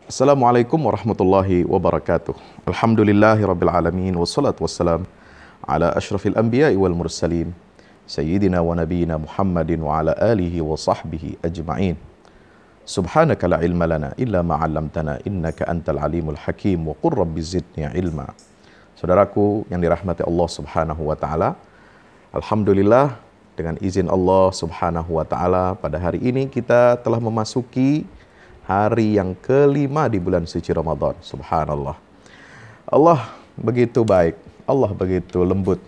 Assalamualaikum warahmatullahi wabarakatuh. Alhamdulillahi rabbil alamin wassalatu wassalam ala asyrafil anbiya'i wal mursalin sayyidina wa nabiyina Muhammadin wa ala alihi wa sahbihi ajma'in. Subhanaka la ilma lana illa ma 'allamtana innaka antal alimul hakim wa qur rabbi zidni ilma. Saudaraku yang dirahmati Allah Subhanahu wa taala, alhamdulillah dengan izin Allah Subhanahu wa taala pada hari ini kita telah memasuki hari yang kelima di bulan suci Ramadan. Subhanallah. Allah begitu baik, Allah begitu lembut,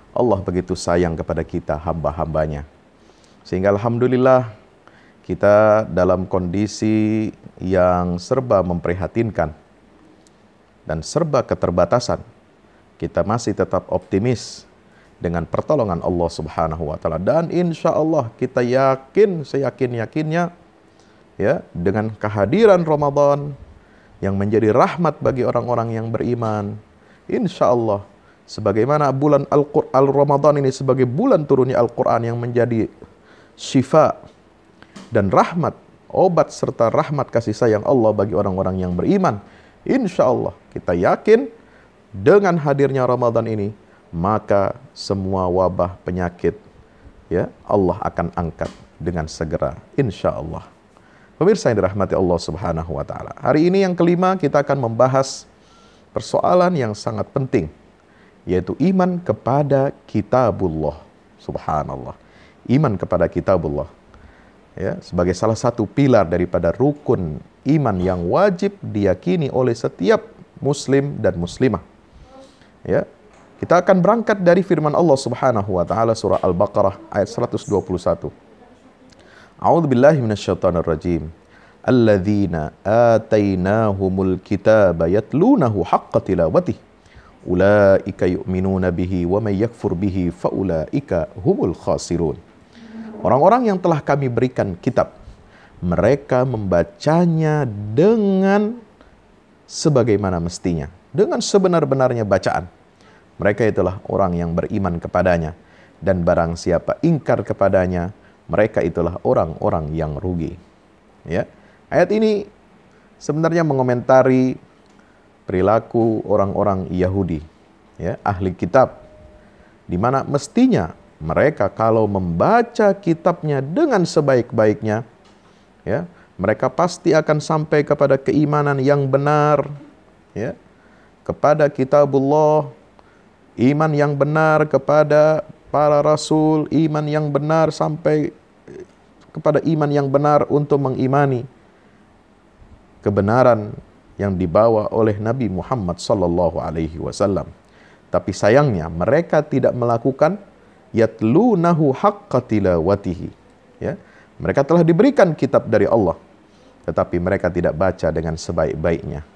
Allah begitu sayang kepada kita hamba-hambanya. Sehingga alhamdulillah kita dalam kondisi yang serba memprihatinkan dan serba keterbatasan, kita masih tetap optimis dengan pertolongan Allah Subhanahu wa taala, dan insya Allah kita yakin, seyakin-yakinnya ya, dengan kehadiran Ramadan yang menjadi rahmat bagi orang-orang yang beriman, insya Allah sebagaimana bulan Ramadan ini sebagai bulan turunnya Al-Quran yang menjadi syifa dan rahmat, obat serta rahmat kasih sayang Allah bagi orang-orang yang beriman, insya Allah kita yakin dengan hadirnya Ramadan ini maka semua wabah penyakit ya Allah akan angkat dengan segera, insya Allah. Pemirsa yang dirahmati Allah Subhanahu wa taala. Hari ini yang kelima kita akan membahas persoalan yang sangat penting, yaitu iman kepada kitabullah. Subhanallah. Iman kepada kitabullah. Ya, sebagai salah satu pilar daripada rukun iman yang wajib diyakini oleh setiap muslim dan muslimah. Ya. Kita akan berangkat dari firman Allah Subhanahu wa taala surah Al-Baqarah ayat 121. A'udzu billahi minasyaitonir rajim. Alladzina atainahumul kitaba yatlunahu haqqa tilawatihi. Ulaika yu'minuna bihi wa may yakfur bihi faulaika humul khasirun. Orang-orang yang telah kami berikan kitab, mereka membacanya dengan sebagaimana mestinya, dengan sebenar-benarnya bacaan. Mereka itulah orang yang beriman kepadanya, dan barang siapa ingkar kepadanya, mereka itulah orang-orang yang rugi. Ya. Ayat ini sebenarnya mengomentari perilaku orang-orang Yahudi, ya, ahli kitab, di mana mestinya mereka kalau membaca kitabnya dengan sebaik-baiknya, ya, mereka pasti akan sampai kepada keimanan yang benar, ya, kepada kitabullah, iman yang benar kepada para rasul, iman yang benar sampai kepada iman yang benar untuk mengimani kebenaran yang dibawa oleh Nabi Muhammad sallallahu alaihi wasallam. Tapi sayangnya mereka tidak melakukan yatlunahu haqqa tilawatihi. Ya, mereka telah diberikan kitab dari Allah, tetapi mereka tidak baca dengan sebaik-baiknya.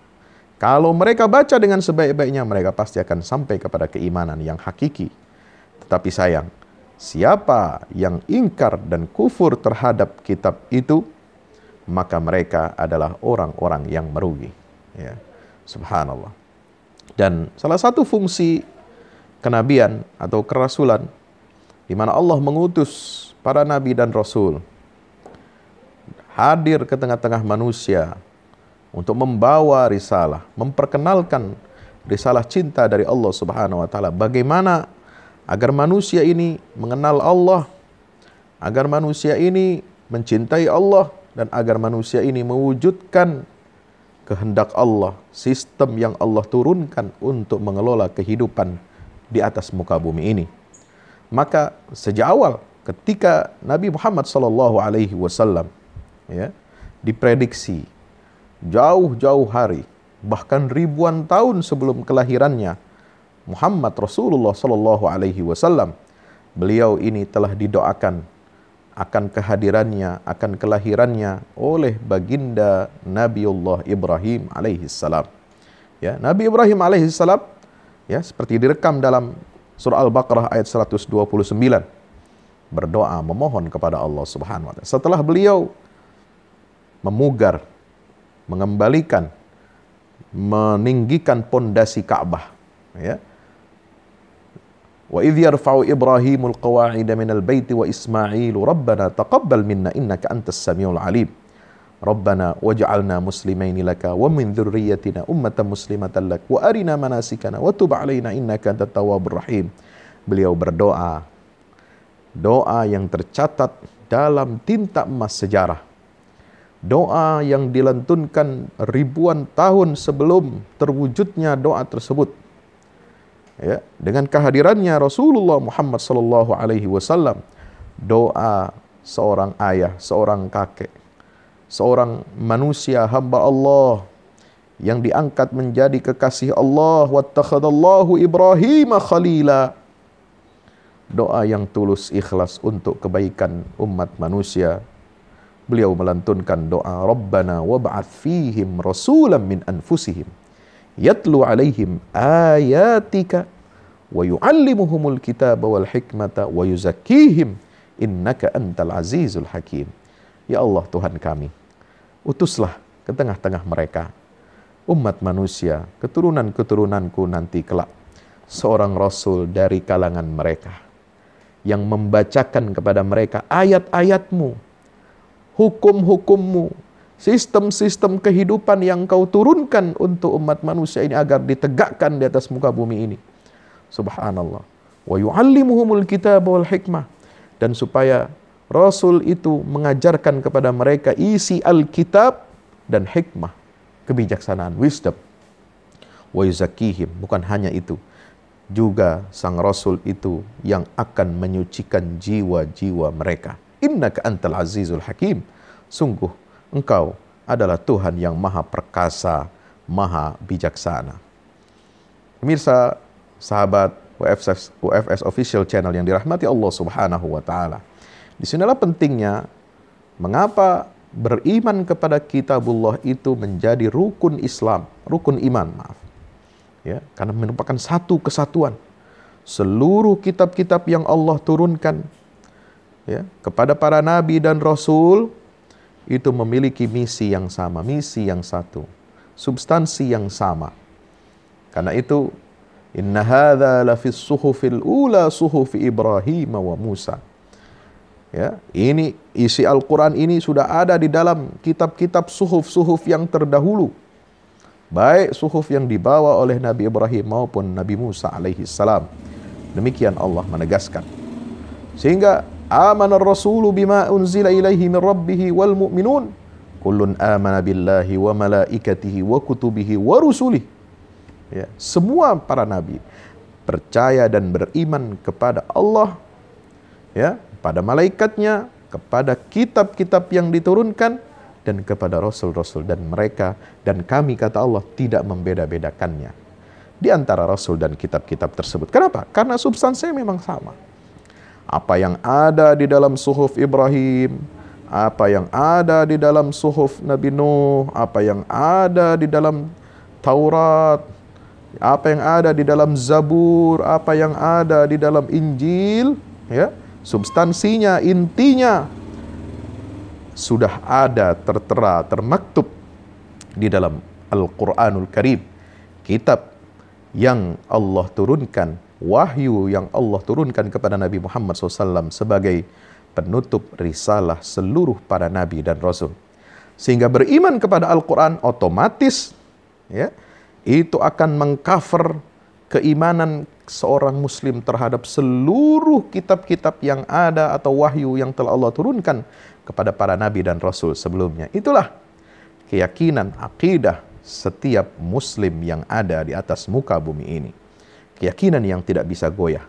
Kalau mereka baca dengan sebaik-baiknya, mereka pasti akan sampai kepada keimanan yang hakiki. Tetapi sayang, siapa yang ingkar dan kufur terhadap kitab itu, maka mereka adalah orang-orang yang merugi. Ya, subhanallah. Dan salah satu fungsi kenabian atau kerasulan, di mana Allah mengutus para nabi dan rasul hadir ke tengah-tengah manusia untuk membawa risalah, memperkenalkan risalah cinta dari Allah Subhanahu wa taala. Bagaimana agar manusia ini mengenal Allah, agar manusia ini mencintai Allah, dan agar manusia ini mewujudkan kehendak Allah, sistem yang Allah turunkan untuk mengelola kehidupan di atas muka bumi ini. Maka sejak awal ketika Nabi Muhammad sallallahu alaihi wasallam ya diprediksi jauh-jauh hari, bahkan ribuan tahun sebelum kelahirannya Muhammad Rasulullah sallallahu alaihi wasallam, beliau ini telah didoakan akan kehadirannya, akan kelahirannya oleh baginda Nabiullah Ibrahim alaihi salam. Ya, Nabi Ibrahim alaihi salam ya seperti direkam dalam surah Al-Baqarah ayat 129, berdoa memohon kepada Allah Subhanahu wa taala setelah beliau memugar, mengembalikan, meninggikan pondasi Ka'bah, ya. Wa idh yarfa'u Ibrahimul qawa'ida minal baiti wa Ismailu rabbana taqabbal minna innaka antas samiul alim. Rabbana waj'alna muslimaini laka wa min dzurriyyatina ummatan muslimatan lak wa arina manasikana wa tub 'alaina innaka antat tawwabur rahim. Beliau berdoa doa yang tercatat dalam tinta emas sejarah. Doa yang dilantunkan ribuan tahun sebelum terwujudnya doa tersebut. Ya, dengan kehadirannya Rasulullah Muhammad sallallahu alaihi wasallam, doa seorang ayah, seorang kakek, seorang manusia hamba Allah yang diangkat menjadi kekasih Allah, wattakhadallahu Ibrahim khalila. Doa yang tulus ikhlas untuk kebaikan umat manusia. Beliau melantunkan doa, Rabbana wab'ats fihim rasulan min anfusihim yatlu alaihim ayatika wa yu'allimuhumul kitaba wal hikmata wa yuzakkihim innaka antal azizul hakim. Ya Allah Tuhan kami, utuslah ke tengah-tengah mereka, umat manusia, keturunan-keturunanku nanti kelak, seorang rasul dari kalangan mereka, yang membacakan kepada mereka ayat-ayatmu, hukum-hukummu, sistem-sistem kehidupan yang kau turunkan untuk umat manusia ini agar ditegakkan di atas muka bumi ini. Subhanallah. Wa yu'allimuhumul kitab wal hikmah. Dan supaya Rasul itu mengajarkan kepada mereka isi Alkitab dan hikmah, kebijaksanaan, wisdom. Wa yuzakkihim, bukan hanya itu, juga sang Rasul itu yang akan menyucikan jiwa-jiwa mereka. Innaka antal azizul hakim. Sungguh engkau adalah Tuhan yang maha perkasa, maha bijaksana. Pemirsa, sahabat UFS Official Channel yang dirahmati Allah Subhanahu wa taala. Disinilah pentingnya mengapa beriman kepada kitabullah itu menjadi rukun Islam, rukun iman, maaf. Ya, karena merupakan satu kesatuan. Seluruh kitab-kitab yang Allah turunkan ya, kepada para nabi dan rasul itu memiliki misi yang sama, misi yang satu, substansi yang sama. Karena itu, inna hadza lafis suhufil ula suhufi Ibrahim wa Musa. Ya, ini isi Al-Quran ini sudah ada di dalam kitab-kitab suhuf-suhuf yang terdahulu, baik suhuf yang dibawa oleh Nabi Ibrahim maupun Nabi Musa alaihi salam. Demikian Allah menegaskan. Sehingga amana ar-rasulu bima unzila ilaihi min rabbih wal mu'minun kullun amana billahi wa malaikatihi wa kutubihi wa rusulih. Ya, semua para nabi percaya dan beriman kepada Allah, ya, pada malaikatnya, kepada kitab-kitab yang diturunkan, dan kepada rasul-rasul, dan mereka dan kami, kata Allah, tidak membeda-bedakannya di antara rasul dan kitab-kitab tersebut. Kenapa? Karena substansinya memang sama. Apa yang ada di dalam suhuf Ibrahim, apa yang ada di dalam suhuf Nabi Nuh, apa yang ada di dalam Taurat, apa yang ada di dalam Zabur, apa yang ada di dalam Injil, ya, substansinya, intinya sudah ada tertera, termaktub di dalam Al-Quranul Karim, kitab yang Allah turunkan, wahyu yang Allah turunkan kepada Nabi Muhammad SAW sebagai penutup risalah seluruh para nabi dan rasul. Sehingga beriman kepada Al-Quran otomatis, ya, itu akan mengcover keimanan seorang muslim terhadap seluruh kitab-kitab yang ada atau wahyu yang telah Allah turunkan kepada para nabi dan rasul sebelumnya. Itulah keyakinan akidah setiap muslim yang ada di atas muka bumi ini. Keyakinan yang tidak bisa goyah,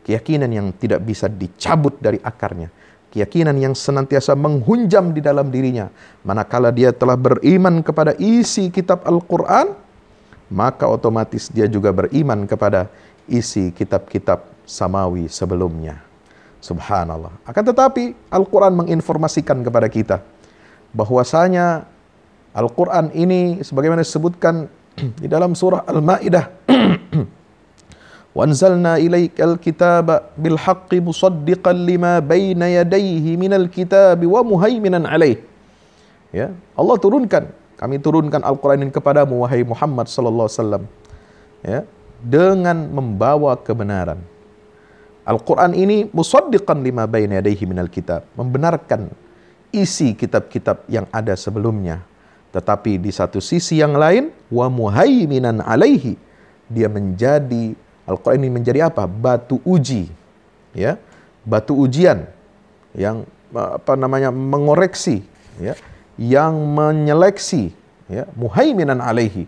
keyakinan yang tidak bisa dicabut dari akarnya, keyakinan yang senantiasa menghunjam di dalam dirinya. Manakala dia telah beriman kepada isi kitab Al-Quran, maka otomatis dia juga beriman kepada isi kitab-kitab samawi sebelumnya. Subhanallah. Akan tetapi Al-Quran menginformasikan kepada kita bahwasanya Al-Quran ini sebagaimana disebutkan di dalam surah Al-Maidah, وَأَنزَلْنَا إِلَيْكَ الْكِتَابَ بِالْحَقِّ مُصَدِّقًا لِمَا بَيْنَ يَدَيْهِ مِنَ الْكِتَابِ وَمُهَيْمِنًا عَلَيْهِ. Ya, Allah turunkan, kami turunkan Al-Quran ini kepadamu, wahai Muhammad sallallahu alaihi wasallam, ya, dengan membawa kebenaran. Al-Quran ini musaddiqan lima baina yadayhi minal kitab, membenarkan isi kitab-kitab yang ada sebelumnya. Tetapi di satu sisi yang lain, wa muhaiminan alaihi, dia menjadi, Al-Quran ini menjadi apa? Batu uji, ya, batu ujian yang mengoreksi, ya, yang menyeleksi, ya, muhaiminan alaihi,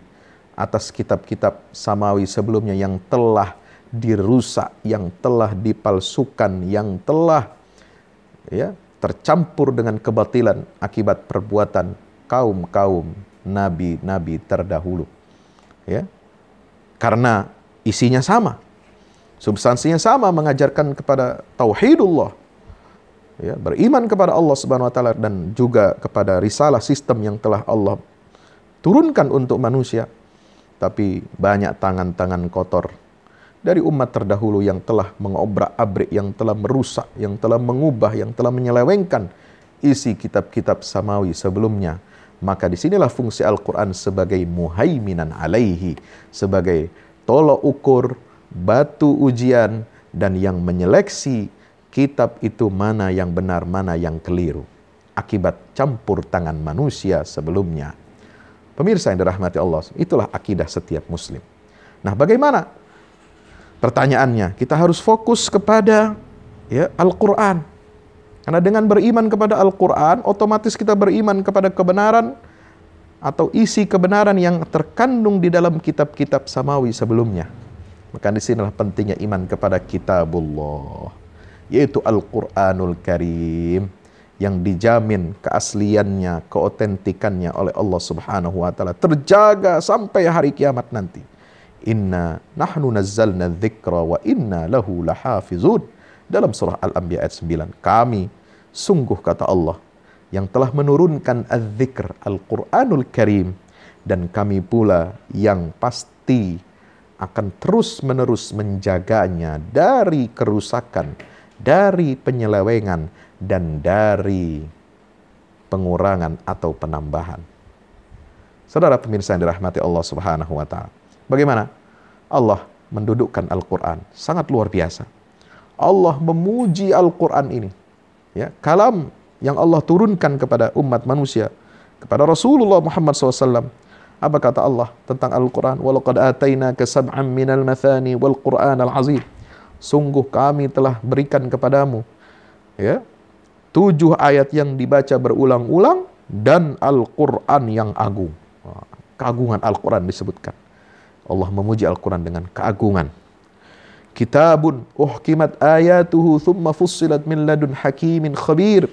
atas kitab-kitab samawi sebelumnya yang telah dirusak, yang telah dipalsukan, yang telah, ya, tercampur dengan kebatilan akibat perbuatan kaum-kaum nabi-nabi terdahulu. Ya. Karena isinya sama, substansinya sama, mengajarkan kepada tauhidullah, ya, beriman kepada Allah Subhanahu wa taala dan juga kepada risalah sistem yang telah Allah turunkan untuk manusia. Tapi banyak tangan-tangan kotor dari umat terdahulu yang telah mengobrak-abrik, yang telah merusak, yang telah mengubah, yang telah menyelewengkan isi kitab-kitab samawi sebelumnya. Maka disinilah fungsi Al-Quran sebagai muhaiminan alaihi, sebagai tolok ukur, batu ujian, dan yang menyeleksi kitab itu mana yang benar, mana yang keliru, akibat campur tangan manusia sebelumnya. Pemirsa yang dirahmati Allah, itulah akidah setiap muslim. Nah, bagaimana? Pertanyaannya, kita harus fokus kepada, ya, Al-Quran. Karena dengan beriman kepada Al-Quran, otomatis kita beriman kepada kebenaran atau isi kebenaran yang terkandung di dalam kitab-kitab samawi sebelumnya. Maka disinilah pentingnya iman kepada kitabullah, yaitu Al-Quranul Karim, yang dijamin keasliannya, keotentikannya oleh Allah Subhanahu wa taala, terjaga sampai hari kiamat nanti. Inna nahnu nazzalna dzikra wa inna lahu lahafizun. Dalam surah Al-Anbiya ayat 9. Kami sungguh, kata Allah, yang telah menurunkan az-dzikr, Al-Quranul Karim, dan kami pula yang pasti akan terus-menerus menjaganya dari kerusakan, dari penyelewengan, dan dari pengurangan atau penambahan. Saudara pemirsa yang dirahmati Allah Subhanahu wa taala, bagaimana Allah mendudukkan Al-Quran? Sangat luar biasa. Allah memuji Al-Quran ini, ya, kalam yang Allah turunkan kepada umat manusia, kepada Rasulullah Muhammad SAW. Apa kata Allah tentang Al-Quran? Walaqad atainaka sab'an minal mathani wal Qur'anal azim. Sungguh kami telah berikan kepadamu, ya, 7 ayat yang dibaca berulang-ulang dan Al-Quran yang agung. Keagungan Al-Quran disebutkan. Allah memuji Al-Quran dengan keagungan. Kitabun uhkimat ayatuhu thumma fussilat min ladun hakimin khabir.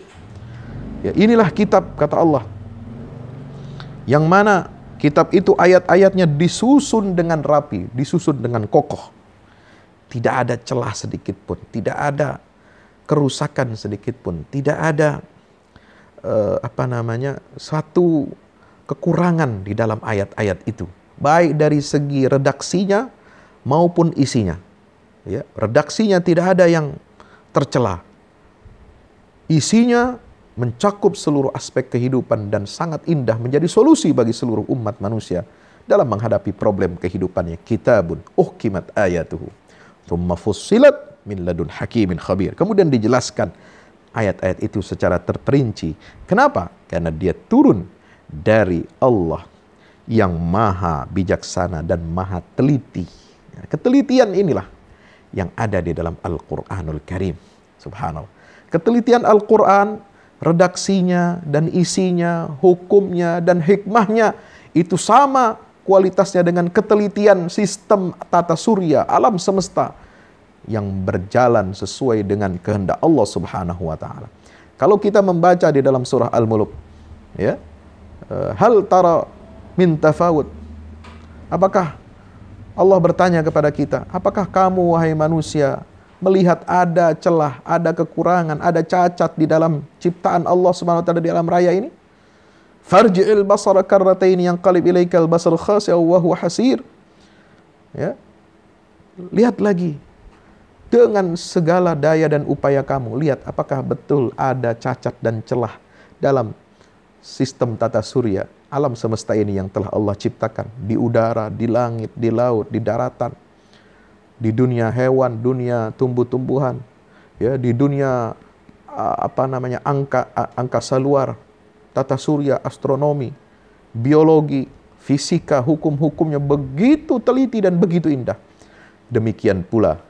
Ya, inilah kitab, kata Allah, yang mana kitab itu ayat-ayatnya disusun dengan rapi, disusun dengan kokoh. Tidak ada celah sedikit pun, tidak ada kerusakan sedikit pun, tidak ada satu kekurangan di dalam ayat-ayat itu, baik dari segi redaksinya maupun isinya. Ya, redaksinya tidak ada yang tercela. Isinya mencakup seluruh aspek kehidupan dan sangat indah, menjadi solusi bagi seluruh umat manusia dalam menghadapi problem kehidupannya. Kitabun uhkimat ayatuhu thumma fussilat min ladun hakimin khabir. Kemudian dijelaskan ayat-ayat itu secara terperinci. Kenapa? Karena dia turun dari Allah yang maha bijaksana dan maha teliti. Ketelitian inilah yang ada di dalam Al-Quranul Karim. Subhanallah. Ketelitian Al-Quran, redaksinya dan isinya, hukumnya dan hikmahnya, itu sama kualitasnya dengan ketelitian sistem tata surya, alam semesta, yang berjalan sesuai dengan kehendak Allah Subhanahu wa taala. Kalau kita membaca di dalam surah Al-Mulk, ya, hal tara min tafawud. Apakah Allah bertanya kepada kita, apakah kamu wahai manusia melihat ada celah, ada kekurangan, ada cacat di dalam ciptaan Allah Subhanahu wa taala di alam raya ini? Farji'il basara karrataini yanqalib ilaikal basar khasi'an wa huwa hasir. Ya. Lihat lagi dengan segala daya dan upaya kamu, lihat apakah betul ada cacat dan celah dalam sistem tata surya, alam semesta ini yang telah Allah ciptakan, di udara, di langit, di laut, di daratan, di dunia hewan, dunia tumbuh-tumbuhan, ya, di dunia angkasa luar, tata surya, astronomi, biologi, fisika, hukum-hukumnya begitu teliti dan begitu indah. Demikian pula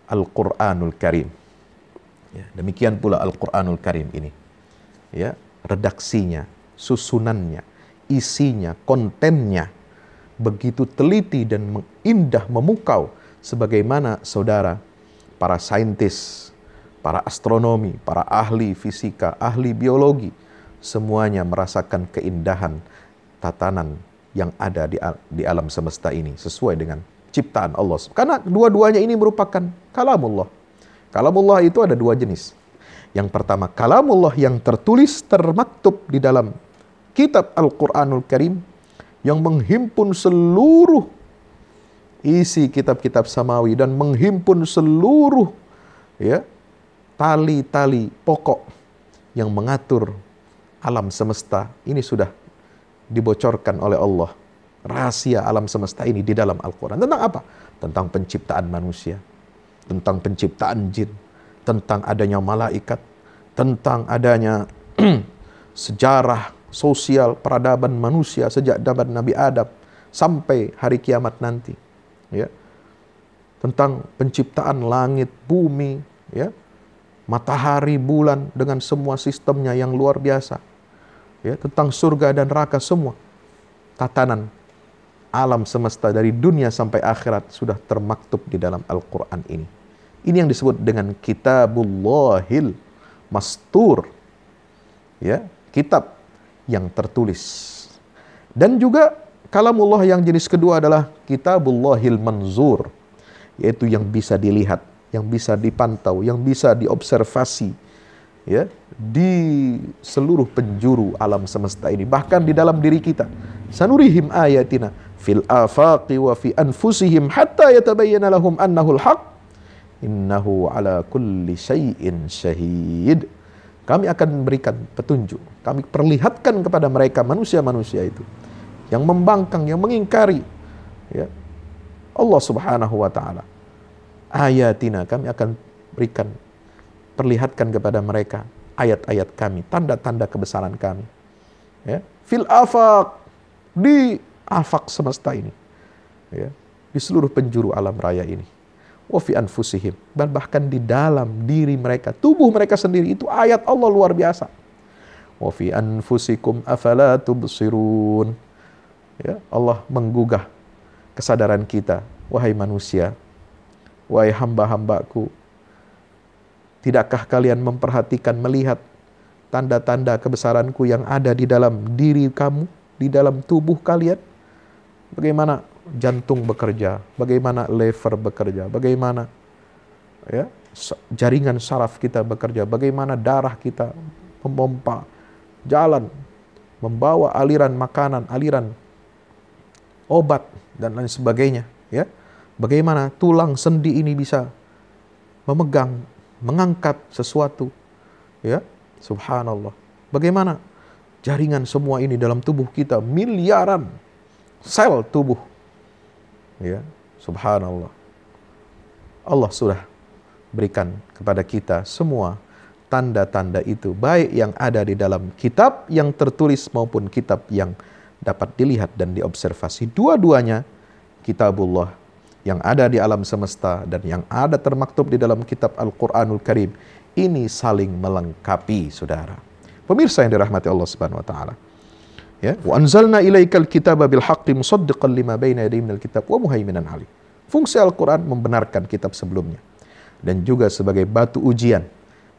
Al-Quranul Karim. Ya, demikian pula Al-Quranul Karim ini. Ya, redaksinya, susunannya, isinya, kontennya begitu teliti dan indah, memukau, sebagaimana saudara, para saintis, para astronomi, para ahli fisika, ahli biologi, semuanya merasakan keindahan tatanan yang ada di alam semesta ini sesuai dengan ciptaan Allah. Karena dua-duanya ini merupakan kalamullah. Kalamullah itu ada dua jenis. Yang pertama, kalamullah yang tertulis, termaktub di dalam kitab Al-Quranul Karim, yang menghimpun seluruh isi kitab-kitab samawi dan menghimpun seluruh tali-tali pokok yang mengatur alam semesta. Ini sudah dibocorkan oleh Allah. Rahasia alam semesta ini di dalam Al-Quran. Tentang apa? Tentang penciptaan manusia, tentang penciptaan jin, tentang adanya malaikat, tentang adanya sejarah sosial peradaban manusia sejak zaman Nabi Adam sampai hari kiamat nanti. Ya. Tentang penciptaan langit, bumi, ya, matahari, bulan dengan semua sistemnya yang luar biasa. Ya, tentang surga dan neraka, semua tatanan alam semesta dari dunia sampai akhirat sudah termaktub di dalam Al-Quran ini. Ini yang disebut dengan Kitabullahil Mastur. Ya, kitab yang tertulis. Dan juga kalamullah yang jenis kedua adalah Kitabullahil Manzur, yaitu yang bisa dilihat, yang bisa dipantau, yang bisa diobservasi, ya, di seluruh penjuru alam semesta ini, bahkan di dalam diri kita. Sanurihim ayatina fil afaqi wa fi anfusihim hatta yatabayyana lahum annahul haq innahu ala kulli syai'in syahid. Kami akan memberikan petunjuk, kami perlihatkan kepada mereka manusia-manusia itu yang membangkang, yang mengingkari, ya, Allah Subhanahu wa ta'ala. Ayatina, kami akan berikan, perlihatkan kepada mereka ayat-ayat kami, tanda-tanda kebesaran kami. Ya, fil afaq, di afaq semesta ini, ya, di seluruh penjuru alam raya ini. Wa fi anfusihim, dan bahkan di dalam diri mereka, tubuh mereka sendiri, itu ayat Allah luar biasa. Wa fi anfusikum afala tubsirun. Ya, Allah menggugah kesadaran kita, wahai manusia, wahai hamba-hambaku, tidakkah kalian memperhatikan, melihat tanda-tanda kebesaranku yang ada di dalam diri kamu, di dalam tubuh kalian? Bagaimana jantung bekerja, bagaimana lever bekerja, bagaimana, ya, jaringan saraf kita bekerja, bagaimana darah kita memompa, jalan, membawa aliran makanan, aliran obat, dan lain sebagainya. Ya, bagaimana tulang sendi ini bisa memegang, mengangkat sesuatu. Ya, subhanallah. Bagaimana jaringan semua ini dalam tubuh kita, miliaran sel tubuh. Ya, subhanallah. Allah sudah berikan kepada kita semua tanda-tanda itu, baik yang ada di dalam kitab yang tertulis maupun kitab yang dapat dilihat dan diobservasi. Dua-duanya kitabullah yang ada di alam semesta dan yang ada termaktub di dalam kitab Al-Quranul Karim ini saling melengkapi, saudara. Pemirsa yang dirahmati Allah Subhanahu wa taala. Ya, wa anzalna ilaikal kitaba bil haqqi musaddiqan lima baina yadayhi minal kitab wa muhaiminan alih. Fungsi Al-Quran membenarkan kitab sebelumnya dan juga sebagai batu ujian,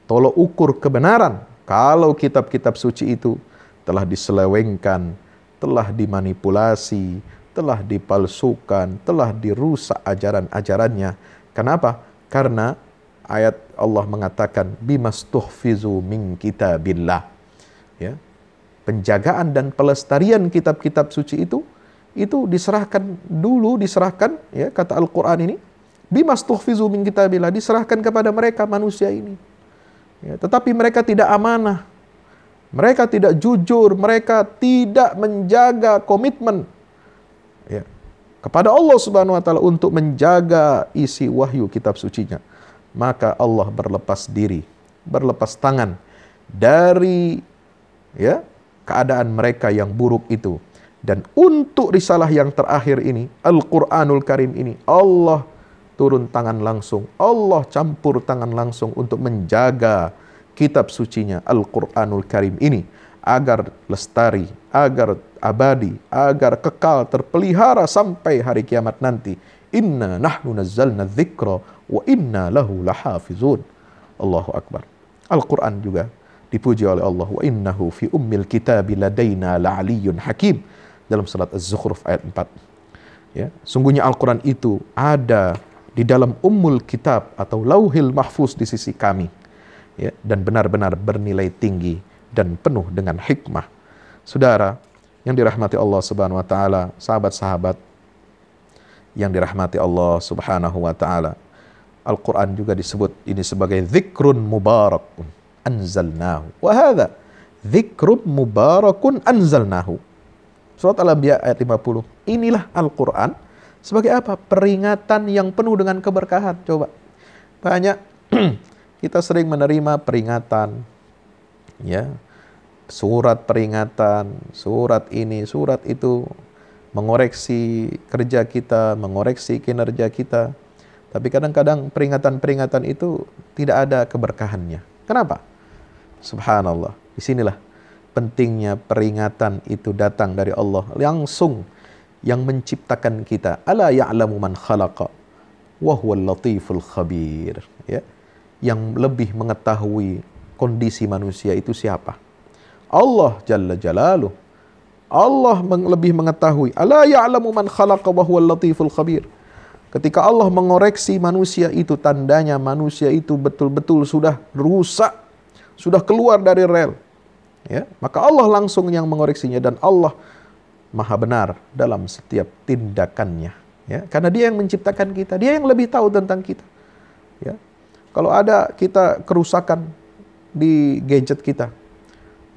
tolok ukur kebenaran kalau kitab-kitab suci itu telah diselewengkan, telah dimanipulasi, telah dipalsukan, telah dirusak ajaran-ajarannya. Kenapa? Karena ayat Allah mengatakan bimastuhfizu min kitabillah. Ya. Penjagaan dan pelestarian kitab-kitab suci itu diserahkan dulu, ya, kata Al-Quran ini, bimastuhfizu min kitabillah, diserahkan kepada mereka manusia ini. Ya, tetapi mereka tidak amanah, mereka tidak jujur, mereka tidak menjaga komitmen, ya, kepada Allah Subhanahu wa taala untuk menjaga isi wahyu kitab sucinya. Maka Allah berlepas diri, berlepas tangan dari keadaan mereka yang buruk itu. Dan untuk risalah yang terakhir ini, Al-Quranul Karim ini, Allah turun tangan langsung, Allah campur tangan langsung untuk menjaga kitab sucinya Al-Quranul Karim ini agar lestari, agar abadi, agar kekal terpelihara sampai hari kiamat nanti. Inna nahnu nazzalna dzikra wa inna lahu lahafizun. Allahu Akbar. Al-Quran juga dipuji oleh Allah, wa innahu fi ummil kitabi ladaina la'aliyyun hakim, dalam surat Az-Zukhruf ayat 4. Ya, sungguhnya Al-Quran itu ada di dalam ummul kitab atau lauhil mahfuz di sisi kami. Ya, dan benar-benar bernilai tinggi dan penuh dengan hikmah. Saudara yang dirahmati Allah Subhanahu wa taala, sahabat-sahabat yang dirahmati Allah Subhanahu wa taala, Al-Quran juga disebut ini sebagai dzikrun mubarakun anzalnahu. Wa hadza dzikrun mubarakun anzalnahu. Surat Al-Anbiya ayat 50. Inilah Al-Quran sebagai apa? Peringatan yang penuh dengan keberkahan. Coba. Banyak kita sering menerima peringatan, ya, surat peringatan, surat ini, surat itu, mengoreksi kerja kita, mengoreksi kinerja kita. Tapi kadang-kadang peringatan-peringatan itu tidak ada keberkahannya. Kenapa? Subhanallah. Disinilah pentingnya peringatan itu datang dari Allah langsung yang menciptakan kita. Ala ya'lamu man khalaqa wa huwal latiful khabir. Ya. Yang lebih mengetahui kondisi manusia itu siapa? Allah Jalla Jalaluh. Allah lebih mengetahui. Ala ya'lamu man khalaqa wa huwal latiful khabir. Ketika Allah mengoreksi manusia itu, tandanya manusia itu betul-betul sudah rusak, sudah keluar dari rel. Ya, maka Allah langsung yang mengoreksinya, dan Allah Maha benar dalam setiap tindakannya. Ya, karena Dia yang menciptakan kita, Dia yang lebih tahu tentang kita. Ya. Kalau ada kita kerusakan di gadget kita,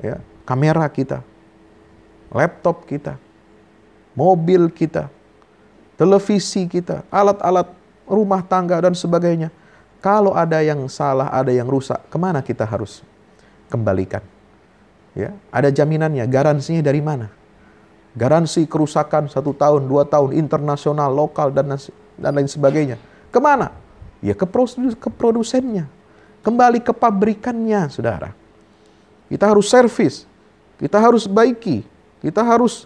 ya, kamera kita, laptop kita, mobil kita, televisi kita, alat-alat rumah tangga dan sebagainya. Kalau ada yang salah, ada yang rusak, kemana kita harus kembalikan? Ya, ada jaminannya, garansinya dari mana? Garansi kerusakan 1 tahun, 2 tahun, internasional, lokal, dan lain sebagainya. Kemana? Ya ke produsennya. Kembali ke pabrikannya, saudara. Kita harus servis, kita harus baiki, kita harus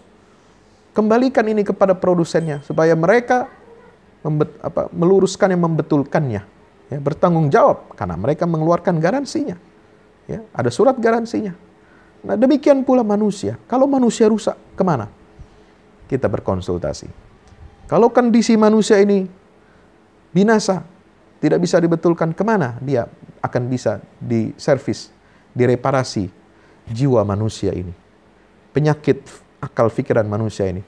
kembalikan ini kepada produsennya supaya mereka meluruskan yang membetulkannya, ya, bertanggung jawab karena mereka mengeluarkan garansinya, ya, ada surat garansinya. Nah, demikian pula manusia. Kalau manusia rusak, kemana? Kita berkonsultasi. Kalau kondisi manusia ini binasa, tidak bisa dibetulkan, kemana dia akan bisa diservis, direparasi jiwa manusia ini, penyakit akal pikiran manusia ini.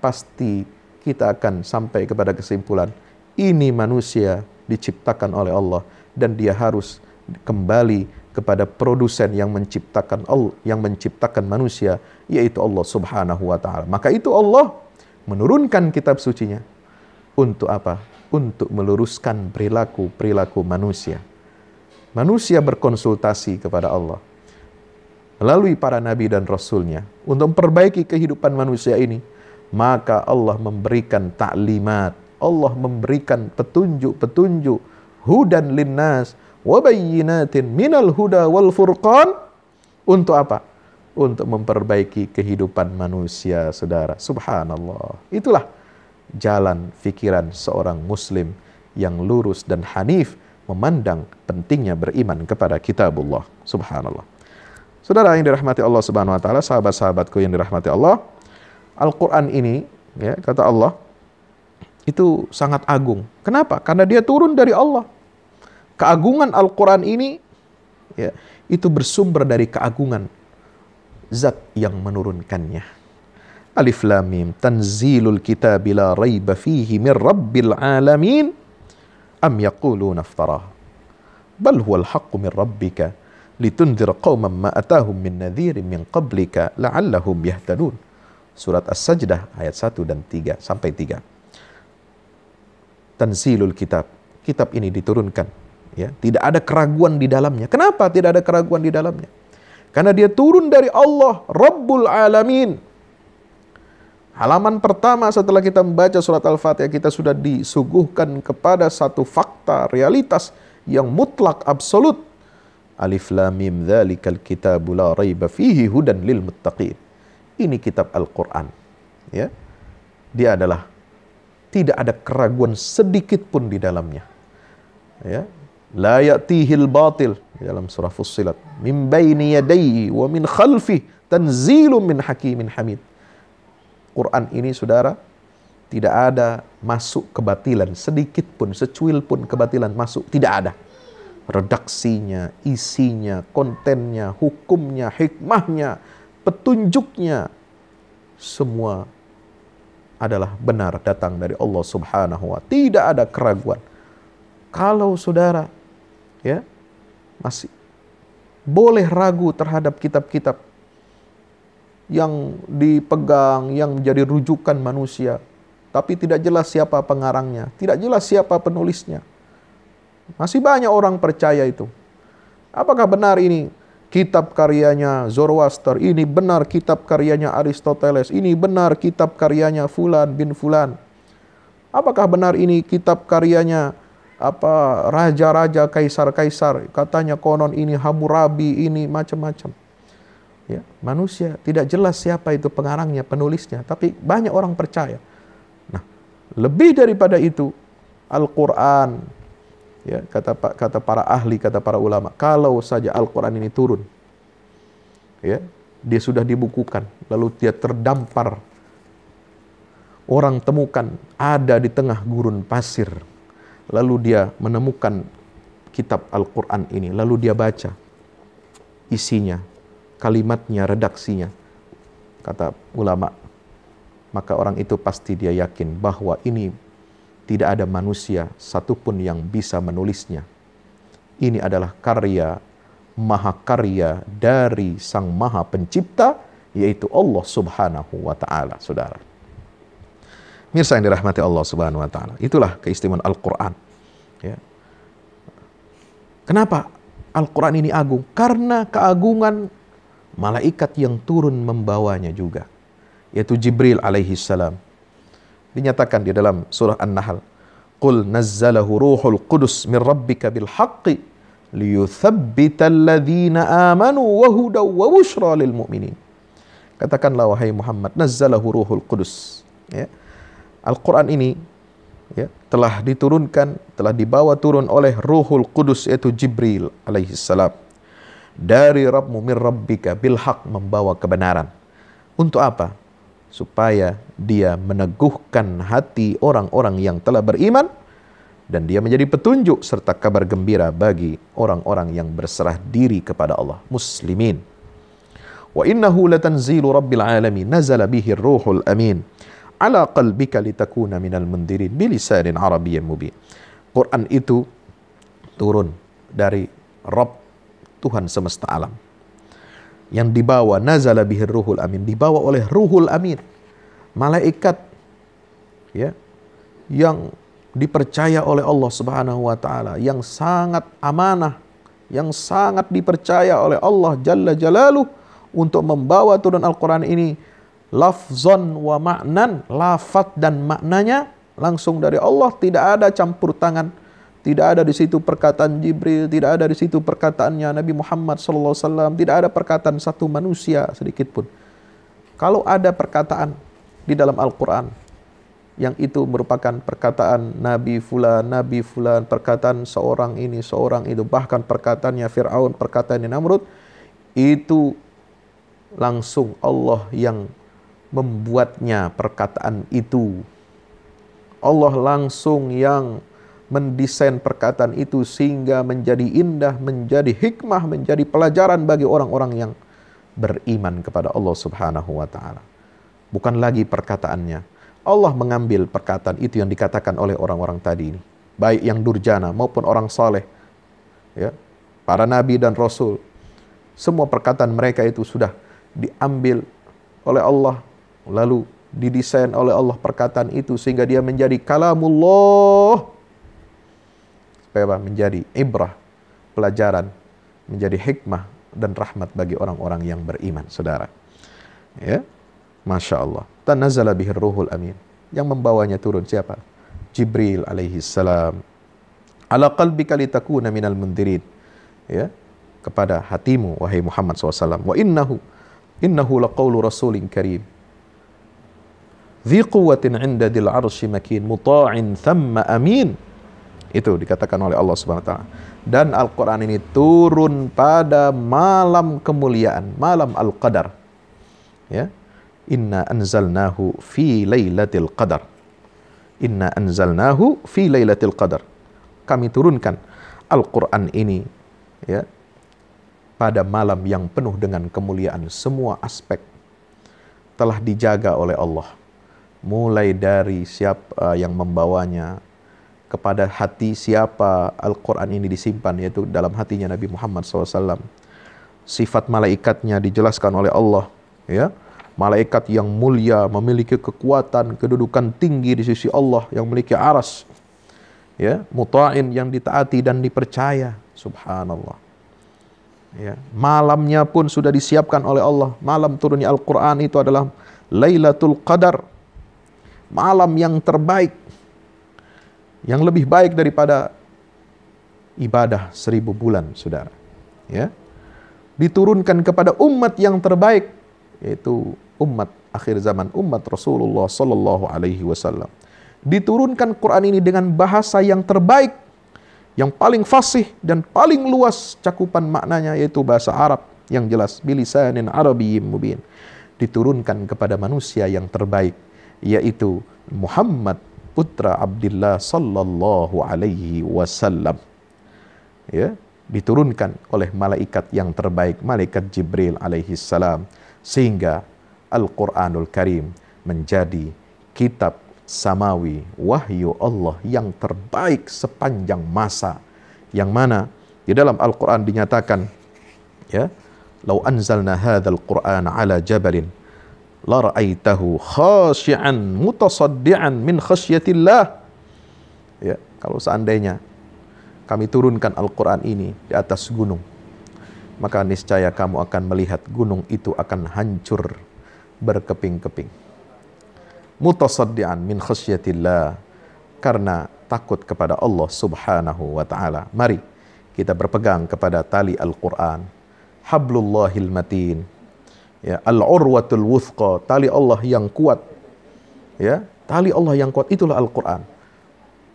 Pasti kita akan sampai kepada kesimpulan, ini manusia diciptakan oleh Allah dan dia harus kembali kepada produsen yang menciptakan manusia, yaitu Allah Subhanahu wa taala. Maka itu Allah menurunkan kitab sucinya untuk apa? Untuk meluruskan perilaku manusia. Manusia berkonsultasi kepada Allah melalui para nabi dan rasulnya untuk memperbaiki kehidupan manusia ini. Maka Allah memberikan taklimat, Allah memberikan petunjuk-petunjuk, hudan linnas wa bayyinatin minal huda wal furqan. Untuk apa? Untuk memperbaiki kehidupan manusia, saudara. Subhanallah. Itulah jalan fikiran seorang muslim yang lurus dan hanif, memandang pentingnya beriman kepada kitabullah. Subhanallah. Saudara yang dirahmati Allah Subhanahu wa taala, sahabat-sahabatku yang dirahmati Allah, Al-Quran ini, ya, kata Allah, itu sangat agung. Kenapa? Karena dia turun dari Allah. Keagungan Al-Quran ini, ya, itu bersumber dari keagungan zat yang menurunkannya. Alif Lam Mim, tanzilul kitabi la raiba fihi min rabbil alamin, am yaquluna iftarah, bal huwal haqqu min rabbika litunzir qauman ma atahum min nadhirin min qablika la'allahum yahtadun. Surat As-Sajdah ayat 1 dan 3 sampai 3. Tanzilul kitab, kitab ini diturunkan, Ya, tidak ada keraguan di dalamnya. Kenapa tidak ada keraguan di dalamnya? Karena dia turun dari Allah, Rabbul Alamin. Halaman pertama setelah kita membaca surat Al-Fatihah, kita sudah disuguhkan kepada satu fakta, realitas yang mutlak, absolut. Alif Lam Mim dzalikal kitabu la raiba fihi hudan lil muttaqin. Ini kitab Al-Quran. Ya. Dia adalah tidak ada keraguan sedikit pun di dalamnya. Ya. La ya'tihil batil dalam surah Fussilat. Min baini yadayhi wa min khalfi tanzilun min hakimin hamid. Quran ini saudara, tidak ada masuk kebatilan sedikit pun, secuil pun kebatilan masuk, tidak ada. Redaksinya, isinya, kontennya, hukumnya, hikmahnya, petunjuknya, semua adalah benar datang dari Allah Subhanahu wa Ta'ala. Tidak ada keraguan. Kalau saudara ya masih boleh ragu terhadap kitab-kitab yang dipegang, yang menjadi rujukan manusia, tapi tidak jelas siapa pengarangnya, tidak jelas siapa penulisnya. Masih banyak orang percaya itu. Apakah benar ini kitab karyanya Zoroaster, ini benar kitab karyanya Aristoteles, ini benar kitab karyanya Fulan bin Fulan? Apakah benar ini kitab karyanya raja-raja, kaisar-kaisar? Katanya konon ini Hammurabi, ini macam-macam. Ya, manusia tidak jelas siapa itu pengarangnya, penulisnya, tapi banyak orang percaya. Nah, lebih daripada itu, Al-Quran, ya, kata para ahli, kata para ulama, kalau saja Al-Quran ini turun, ya, dia sudah dibukukan, lalu dia terdampar, orang temukan ada di tengah gurun pasir, lalu dia menemukan kitab Al-Quran ini, lalu dia baca isinya, kalimatnya, redaksinya, kata ulama, maka orang itu pasti dia yakin bahwa ini tidak ada manusia satupun yang bisa menulisnya. Ini adalah karya mahakarya dari Sang Maha Pencipta, yaitu Allah Subhanahu wa Ta'ala, saudara. Mirsa yang dirahmati Allah Subhanahu wa Ta'ala, itulah keistimewaan Al-Quran. Ya. Kenapa Al-Quran ini agung? Karena keagungan malaikat yang turun membawanya juga, yaitu Jibril alaihi salam. Dinyatakan di dalam surah An-Nahl, Qul nazzalahu ruhul qudus min rabbika bil haqqi liyuthabbital ladzina amanu wa hudaw wa bushra lil mu'minin. Katakanlah wahai Muhammad, nazzalahu ruhul qudus. Ya. Al-Quran ini ya, telah diturunkan, telah dibawa turun oleh Ruhul Qudus, yaitu Jibril alaihi salam. Dari Rabbmu min rabbika bil haq, membawa kebenaran. Untuk apa? Supaya dia meneguhkan hati orang-orang yang telah beriman, dan dia menjadi petunjuk serta kabar gembira bagi orang-orang yang berserah diri kepada Allah, muslimin. Wa innahu latanzilu rabbil alamin nazala bihi ruhul amin ala qalbika litakuna minal mundirin bilisanin arabiyyin mubin. Quran itu turun dari Rabb, Tuhan semesta alam, yang dibawa, nazala bihir ruhul amin, dibawa oleh ruhul amin, malaikat ya, yang dipercaya oleh Allah Subhanahu wa Ta'ala, yang sangat amanah, yang sangat dipercaya oleh Allah Jalla Jalaluh untuk membawa turun Al-Quran ini lafzan wa ma'nan, lafaz dan maknanya langsung dari Allah, tidak ada campur tangan. Tidak ada di situ perkataan Jibril, tidak ada di situ perkataannya Nabi Muhammad SAW, tidak ada perkataan satu manusia sedikit pun. Kalau ada perkataan di dalam Al-Quran yang itu merupakan perkataan Nabi Fulan, perkataan seorang ini, seorang itu, bahkan perkataannya Fir'aun, perkataannya Namrud, itu langsung Allah yang membuatnya perkataan itu. Allah langsung yang mendesain perkataan itu sehingga menjadi indah, menjadi hikmah, menjadi pelajaran bagi orang-orang yang beriman kepada Allah Subhanahu wa Ta'ala. Bukan lagi perkataannya. Allah mengambil perkataan itu yang dikatakan oleh orang-orang tadi ini, baik yang durjana maupun orang saleh, ya, para nabi dan rasul. Semua perkataan mereka itu sudah diambil oleh Allah, lalu didesain oleh Allah perkataan itu sehingga dia menjadi kalamullah. supaya menjadi ibrah, pelajaran, menjadi hikmah dan rahmat bagi orang-orang yang beriman, saudara. Ya, Masya Allah. Tanazzala bihir ruhul amin. Yang membawanya turun siapa? Jibril alaihi salam. Ala qalbika litakuna minal mundirin. Ya, kepada hatimu wahai Muhammad SAW. Wa innahu laqawlu rasulin karim. Dhi quwwatin 'inda dil 'arsy makin muta'in thamma amin. Itu dikatakan oleh Allah Subhanahu wa taala. Dan Al-Qur'an ini turun pada malam kemuliaan, malam Al-Qadar. Ya. Inna anzalnahu fi lailatul qadar. Inna anzalnahu fi lailatul qadar. Kami turunkan Al-Qur'an ini ya pada malam yang penuh dengan kemuliaan. Semua aspek telah dijaga oleh Allah. Mulai dari siapa yang membawanya, kepada hati siapa Al-Quran ini disimpan, yaitu dalam hatinya Nabi Muhammad SAW. Sifat malaikatnya dijelaskan oleh Allah. Ya, malaikat yang mulia, memiliki kekuatan, kedudukan tinggi di sisi Allah, yang memiliki aras. Ya, muta'in, yang ditaati dan dipercaya. Subhanallah. Ya, malamnya pun sudah disiapkan oleh Allah. Malam turunnya Al-Quran itu adalah Lailatul Qadar. Malam yang terbaik, yang lebih baik daripada ibadah 1000 bulan, saudara. Ya, diturunkan kepada umat yang terbaik, yaitu umat akhir zaman, umat Rasulullah Sallallahu Alaihi Wasallam. Diturunkan Quran ini dengan bahasa yang terbaik, yang paling fasih dan paling luas cakupan maknanya, yaitu bahasa Arab yang jelas, bilisanin Arabiyyin mubin. Diturunkan kepada manusia yang terbaik, yaitu Muhammad putra Abdullah Sallallahu Alaihi Wasallam. Ya, diturunkan oleh malaikat yang terbaik, malaikat Jibril alaihi salam, sehingga Al-Quranul Karim menjadi kitab samawi, wahyu Allah yang terbaik sepanjang masa, yang mana di dalam Al-Quran dinyatakan, ya, lau anzalna hadzal Qur'ana ala jabalin la ra'aitahu khashi'an mutasaddian min khasyatillah. Ya, kalau seandainya kami turunkan Al-Quran ini di atas gunung, maka niscaya kamu akan melihat gunung itu akan hancur berkeping-keping. Mutasaddian min khasyatillah, karena takut kepada Allah Subhanahu wa taala. Mari kita berpegang kepada tali Al-Quran, hablullahil matin. Ya, al-urwatul wuthqa, tali Allah yang kuat. Ya, tali Allah yang kuat itulah Al-Quran.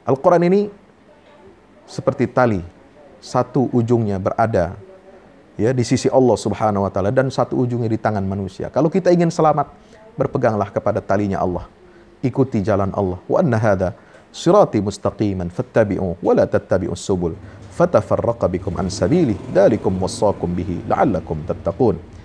Al-Quran ini seperti tali, satu ujungnya berada ya di sisi Allah Subhanahu wa taala dan satu ujungnya di tangan manusia. Kalau kita ingin selamat, berpeganglah kepada talinya Allah. Ikuti jalan Allah. Wa anna hadza sirati mustaqiman fattabi'u wa la tattabi'us subul fatafarraqa bikum an sabili dzalikum wassaqum bihi la'allakum tattaqun.